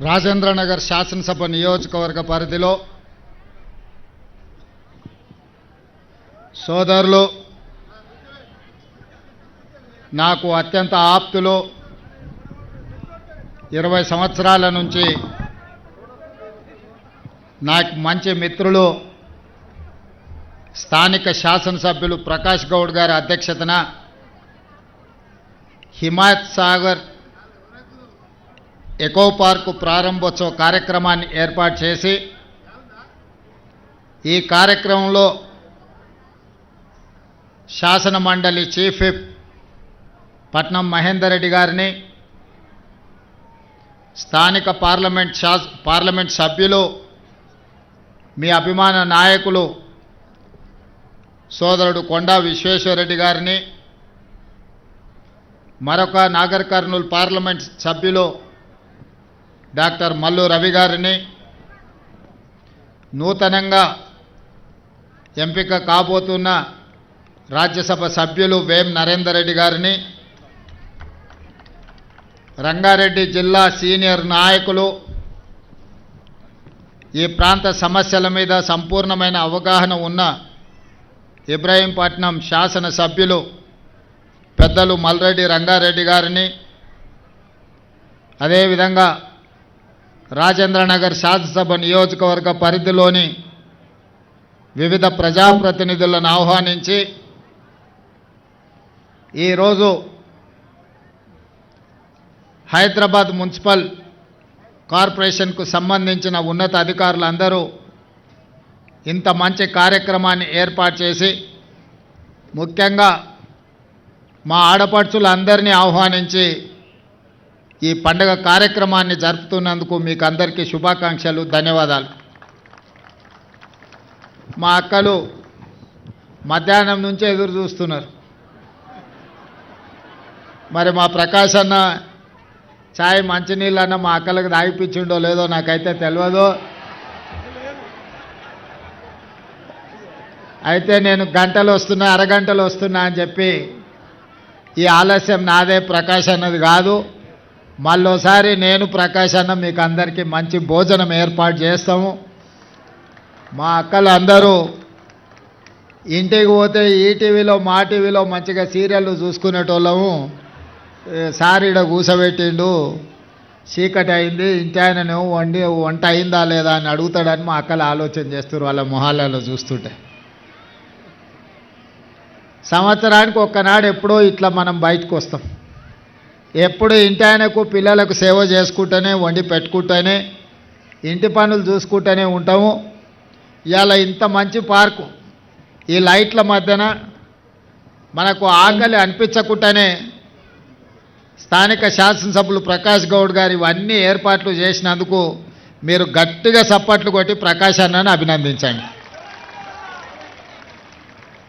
రాజేంద్రనగర్ శాసనసభ నియోజకవర్గ పరిధిలో సోదరులు నాకు అత్యంత ఆప్తులు 20 సంవత్సరాల నుంచి నాకు మంచి మిత్రులు స్థానిక శాసనసభ్యులు ప్రకాష్ గౌడ్ గారి అధ్యక్షతన హిమాయత్ సాగర్ ఎకో పార్కు ప్రారంభోత్సవ కార్యక్రమాన్ని ఏర్పాటు చేసి ఈ కార్యక్రమంలో శాసన మండలి చీఫ్ విప్ పట్నం మహేందర్ రెడ్డి గారిని స్థానిక పార్లమెంట్ సభ్యులు మీ అభిమాన నాయకులు సోదరుడు కొండా విశ్వేశ్వరరెడ్డి గారిని మరొక నాగర్ కర్నూల్ పార్లమెంట్ సభ్యులు డాక్టర్ మల్లు రవి గారిని నూతనంగా ఎంపిక కాబోతున్న రాజ్యసభ సభ్యులు వేం నరేందర్ రెడ్డి గారిని రంగారెడ్డి జిల్లా సీనియర్ నాయకులు ఈ ప్రాంత సమస్యల మీద సంపూర్ణమైన అవగాహన ఉన్న ఇబ్రహీంపట్నం శాసన సభ్యులు పెద్దలు మల్రెడ్డి రంగారెడ్డి గారిని అదేవిధంగా రాజేంద్రనగర్ శాసనసభ నియోజకవర్గ పరిధిలోని వివిధ ప్రజాప్రతినిధులను ఆహ్వానించి ఈరోజు హైదరాబాద్ మున్సిపల్ కార్పొరేషన్కు సంబంధించిన ఉన్నత అధికారులందరూ ఇంత మంచి కార్యక్రమాన్ని ఏర్పాటు చేసి ముఖ్యంగా మా ఆడపడుచులందరినీ ఆహ్వానించి ఈ పండుగ కార్యక్రమాన్ని జరుపుతున్నందుకు మీకు అందరికీ శుభాకాంక్షలు, ధన్యవాదాలు. మా అక్కలు మధ్యాహ్నం నుంచే ఎదురు చూస్తున్నారు. మరి మా ప్రకాష్ అన్న ఛాయ్ మంచినీళ్ళన్న మా అక్కలకు తాగిపించిండో లేదో నాకైతే తెలియదు. అయితే నేను గంటలు వస్తున్నా అరగంటలు వస్తున్నా అని చెప్పి ఈ ఆలస్యం నాదే, ప్రకాష్ అన్నది కాదు. మళ్ళోసారి నేను ప్రకాష్ అన్న మీకు అందరికీ మంచి భోజనం ఏర్పాటు చేస్తాము. మా అక్కలు అందరూ ఇంటికి పోతే ఈటీవీలో మా టీవీలో మంచిగా సీరియళ్ళు చూసుకునేటోళ్ళము. సార్ ఈడ కూసబెట్టిండు, చీకటి అయింది, ఇంటి ఆయనను వంట అయిందా లేదా అని అడుగుతాడని మా అక్కలు ఆలోచన చేస్తారు వాళ్ళ మొహాలలో చూస్తుంటే. సంవత్సరానికి ఒక్కనాడు ఎప్పుడో ఇట్లా మనం బయటకు వస్తాం. ఎప్పుడు ఇంటి ఆయనకు పిల్లలకు సేవ చేసుకుంటూనే వండి పెట్టుకుంటూనే ఇంటి పనులు చూసుకుంటూనే ఉంటాము. ఇవాళ ఇంత మంచి పార్కు ఈ లైట్ల మధ్యన మనకు ఆకలి అనిపించకుండానే స్థానిక శాసనసభ్యులు ప్రకాష్ గౌడ్ గారు ఇవన్నీ ఏర్పాట్లు చేసినందుకు మీరు గట్టిగా చప్పట్లు కొట్టి ప్రకాష్ అన్నను అభినందించండి.